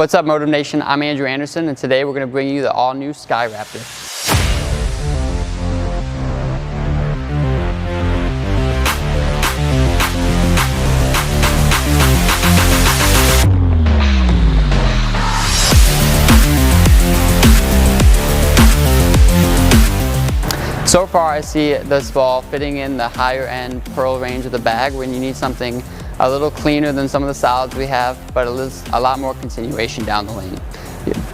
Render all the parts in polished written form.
What's up, Motiv Nation? I'm Andrew Anderson, and today we're going to bring you the all-new Sky Raptor. So far, I see this ball fitting in the higher end pearl range of the bag when you need something a little cleaner than some of the solids we have, but a lot more continuation down the lane.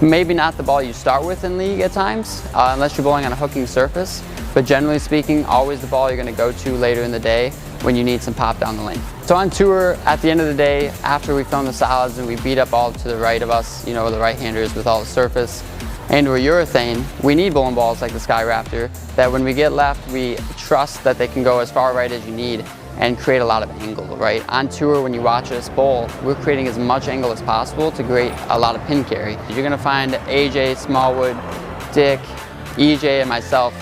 Maybe not the ball you start with in league at times, unless you're bowling on a hooking surface, but generally speaking, always the ball you're going to go to later in the day when you need some pop down the lane. So on tour, at the end of the day, after we film the solids and we beat up all to the right of us, you know, the right-handers with all the surface, and we're urethane, we need bowling balls like the Sky Raptor that when we get left, we trust that they can go as far right as you need and create a lot of angle, right? On tour, when you watch us bowl, we're creating as much angle as possible to create a lot of pin carry. You're gonna find AJ, Smallwood, Dick, EJ, and myself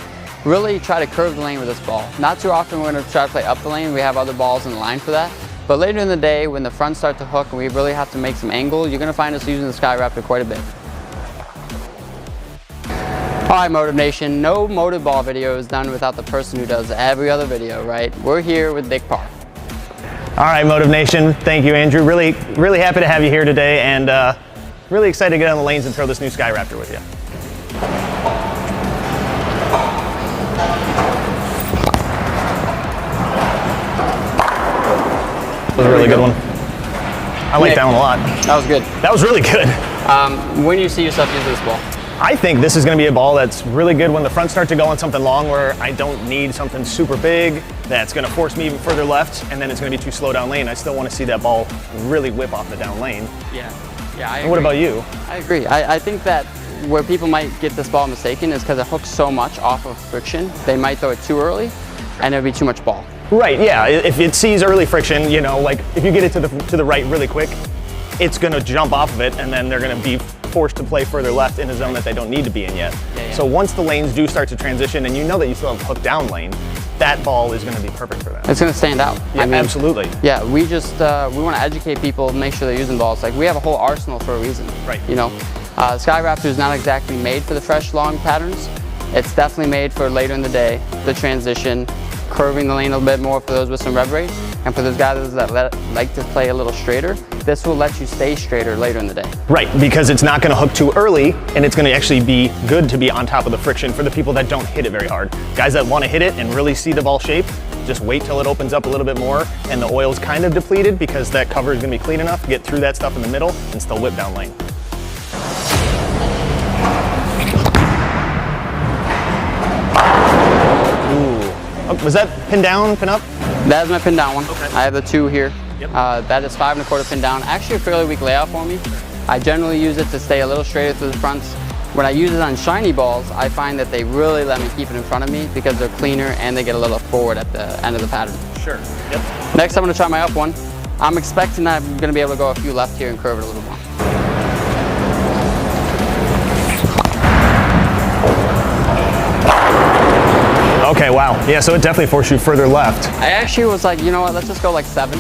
really try to curve the lane with this ball. Not too often we're gonna try to play up the lane. We have other balls in the line for that. But later in the day, when the fronts start to hook and we really have to make some angle, you're gonna find us using the Sky Raptor quite a bit. All right, Motiv Nation, no Motiv ball video is done without the person who does every other video, right? We're here with Dick Parr. All right, Motiv Nation, thank you, Andrew. Really happy to have you here today, and really excited to get on the lanes and throw this new Sky Raptor with you. That was a really good one. I like that one a lot. That was good. That was really good. When do you see yourself using this ball? I think this is going to be a ball that's really good when the fronts start to go on something long where I don't need something super big that's going to force me even further left, and then it's going to be too slow down lane. I still want to see that ball really whip off the down lane. Yeah, I agree. And what about you? I agree. I think that where people might get this ball mistaken is because it hooks so much off of friction, they might throw it too early and there'll be too much ball. Right, yeah. If it sees early friction, you know, like if you get it to the right really quick, it's going to jump off of it, and then they're going to be forced to play further left in a zone that they don't need to be in yet. Yeah. So once the lanes do start to transition and you know that you still have hook down lane, that ball is going to be perfect for that. It's going to stand out. Yeah, I mean, absolutely. Yeah, we just, we want to educate people, make sure they're using balls. Like, we have a whole arsenal for a reason. Right. You know, Sky Raptor is not exactly made for the fresh, long patterns. It's definitely made for later in the day, the transition, curving the lane a little bit more for those with some rev rate. And for those guys that like to play a little straighter, this will let you stay straighter later in the day. Right, because it's not going to hook too early, and it's going to actually be good to be on top of the friction for the people that don't hit it very hard. Guys that want to hit it and really see the ball shape, just wait till it opens up a little bit more and the oil's kind of depleted, because that cover is going to be clean enough to get through that stuff in the middle and still whip down lane. Ooh. Was that pin down, pin up? That is my pin down one. Okay. I have the two here. Yep. That is 5 1/4 pin down. Actually a fairly weak layout for me. I generally use it to stay a little straighter through the fronts. When I use it on shiny balls, I find that they really let me keep it in front of me because they're cleaner and they get a little forward at the end of the pattern. Sure. Yep. Next, I'm going to try my up one. I'm expecting that I'm going to be able to go a few left here and curve it a little more. Okay, wow. Yeah, so it definitely forced you further left. I actually was like, you know what, let's just go like 7.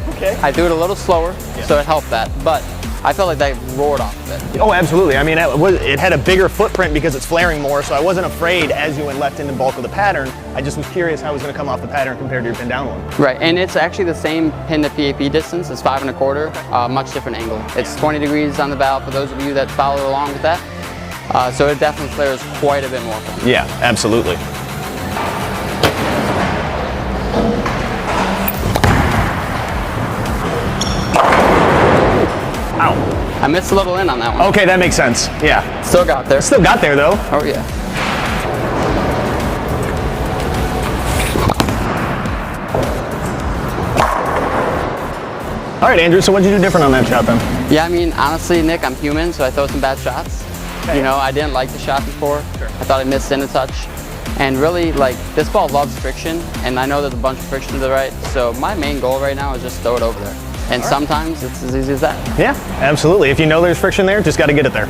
Okay. I do it a little slower, so it helped that. But I felt like that roared off of it. Oh, absolutely. I mean, it had a bigger footprint because it's flaring more, so I wasn't afraid as you went left in the bulk of the pattern. I just was curious how it was going to come off the pattern compared to your pin down one. Right, and it's actually the same pin to PAP distance. It's 5 1/4, much different angle. It's 20 degrees on the valve for those of you that follow along with that. So it definitely flares quite a bit more for me. Yeah, absolutely. Ow. I missed a little in on that one. Okay, that makes sense. Yeah. Still got there. Still got there though. Oh yeah. All right, Andrew, so what did you do different on that shot then? Yeah, I mean, honestly, Nick, I'm human, so I throw some bad shots. Okay. You know, I didn't like the shot before. Sure. I thought I missed in a touch. And really, like, this ball loves friction, and I know there's a bunch of friction to the right, so my main goal right now is just throw it over there. And sometimes it's as easy as that. Yeah, absolutely. If you know there's friction there, just got to get it there.